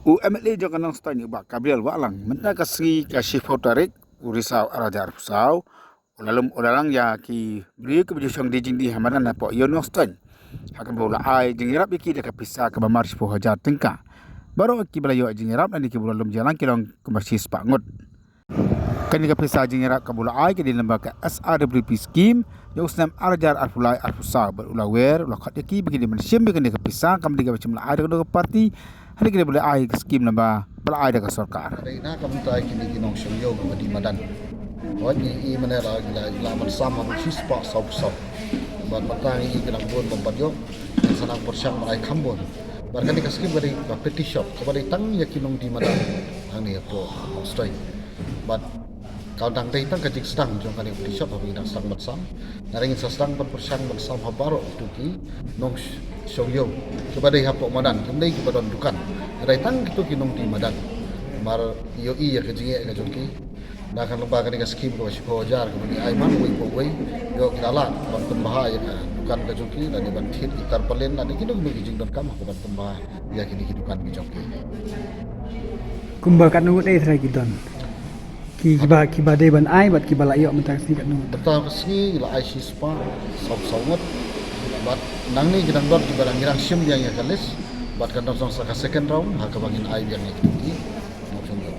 UMLA jangan nang stay ni ba kabrial walang menta kasri ka shifo tarik urisau arajar pusau ulalang ya ki beri ke baju sang dijing di hamanan na po yon stay hakan bola ai jingirap iki da kapisa ka bamar shifo hajar tengka baru ki balayo jingirap nan ki bulalum jalan kilong kemarsis pangut kan ka pisa jingirap ka bola ai ke di lembaga SRWP scheme ya usnam arajar arfulai arfusau berulawer ulah ki begini mensim begini ka pisa kam diga macam la ai ka parti hari kita boleh ai skim namba bala ai daga sarkar ada ina kam ta kini kinong shomyo ko di madan wani i manera la man sama sispa sop bat matang i kinang bon bompadyo sanang porsyang mai khambon barkan di skim bari peti shop ko bari tang ya kinong di madan ang ni po stoi bat kau dang tei tang kajik sedang jong kali peti shop abi dang sang matsam naring sasang porsyang matsam habaro tuki nong shomyo kepada hapok madan kemudian kepada dukan Raitang itu kinong di madan mar iyo iya kejinge ka jongki na kan lembaga ni skim ko si pojar kemudian ai man wei yo kala ban bahaya ka dukan ka jongki dan ban thit itar palen dan kinong nu kijing don kam ko ban bahaya ya kini dukan ki jongki kumba kan nu dei thrai kidon ki ba dei ban ai bat ki bala yo mentang si kan nu tetap kesni la ai si spa sop bat nang ni kita dot di barang girang sim yang ya kalis bat kan dong sa second round ha ka bangin ai yang ikiti no chongo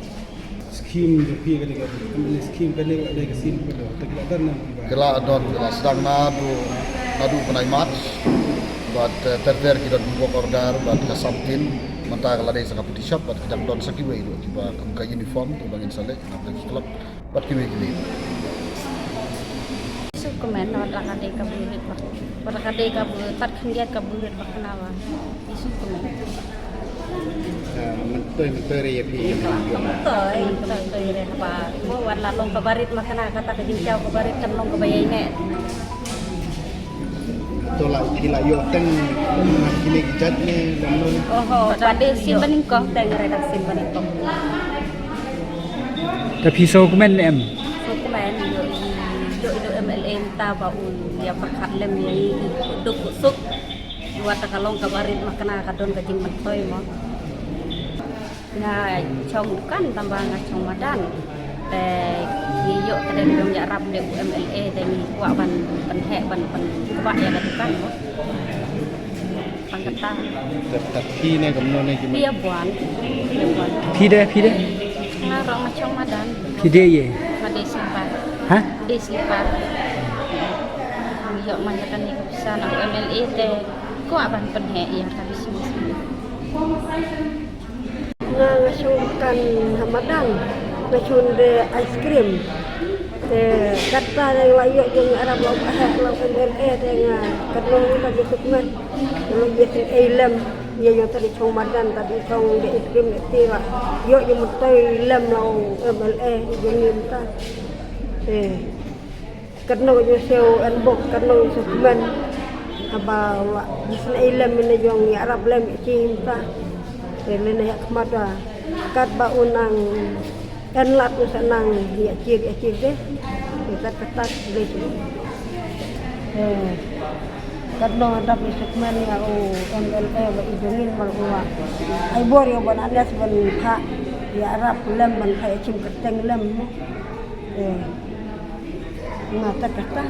scheme de pi ga de scheme kan le de sim ko do tak dan na kela don kela sedang nadu penai match bat terter kita buat order bat ka samtin manta kala de sa putih shop bat kadang don sakiwe do tiba ka uniform tu bangin sale na club bat kiwe Komen orang kade kaburit mak, orang kade kaburit, tak kengiat kaburit mak kenawa, isu komen. Menteri ya pi. Menteri apa? Mau warla long kabarit mak kenawa kata kejincau kabarit kan long kebayai ne. Tolak kila yo teng kini kijat ni lamun. Oh, pada simpan kau teng redaksi simpan kau. Tapi so komen em. So komen yo MLM ta baun ya perkat lem ni duk suk buat kalong kabarit makna kadon kajing mentoy mo na chong kan tambah ngachong madan te yo kadang dong ya rap de UMLA te ni wa ban he ban kebak ya katukan mo pangkatan tapi ne kamno ne gimana dia buan pide ngarong ngachong madan pide ye made simpan hah disipar yo manjakan ni bisa nak MLA te ko aban penhe yang tapi semua ngasukan Hamadan ngashun de ice cream te kata yang layak jeng Arab lo MLA te kadang kita disukman lo biasa ilm ya yo tadi chong madan tadi chong de ice cream te la yo yo mutai ilm lo MLA jeng minta karena yo sel enbok karena sukman aba jisna ilam min jong ya arab lam cinta lena ya kemada kat ba unang enlat usanang ya cir deh kita ketat begitu karena ada sukman ya MLA wa idungin marwa ai bor yo ban alias ban ha ya arab lam ban khay cim keteng lam mata kata